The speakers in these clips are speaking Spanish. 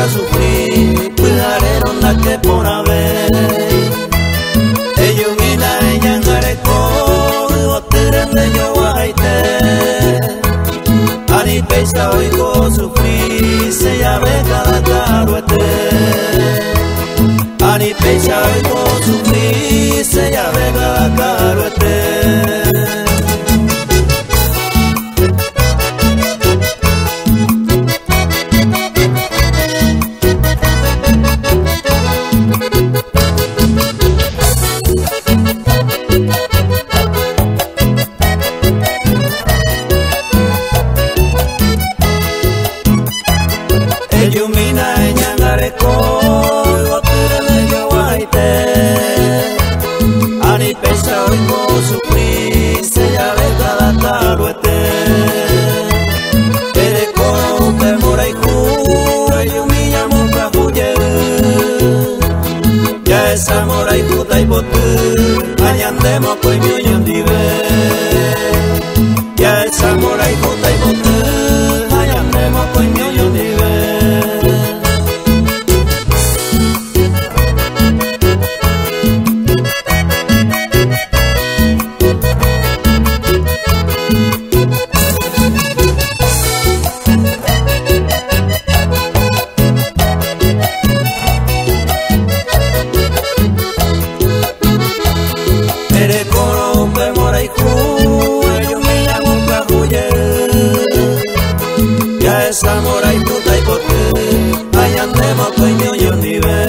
a sufrir, cuidaremos la que por haber. Ellos mina ella areco, botiren de yo guaite. Ani peisa oigo sufrir, se llave cada caruete. Ani peisa oigo sufrir, se llave cada caruete. Yumina eñangareco, botere de yoguaite. Ani pecha oigo sufrir, se llave cada caruete. Ereco de moraiku, yumilla monca huye. Ya esa moraiku taibotu, ayandemo koi mioñon dive. Ya esa moraiku taibotu, ayandemo koi mioñon dive. Esa mora y puta y pote, ayandemos coño yo ni ve.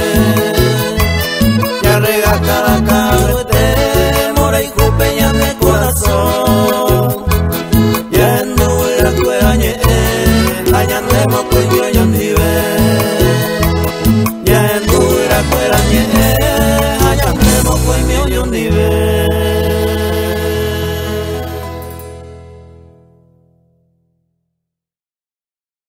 Ya rega cada cabrete, mora y cupe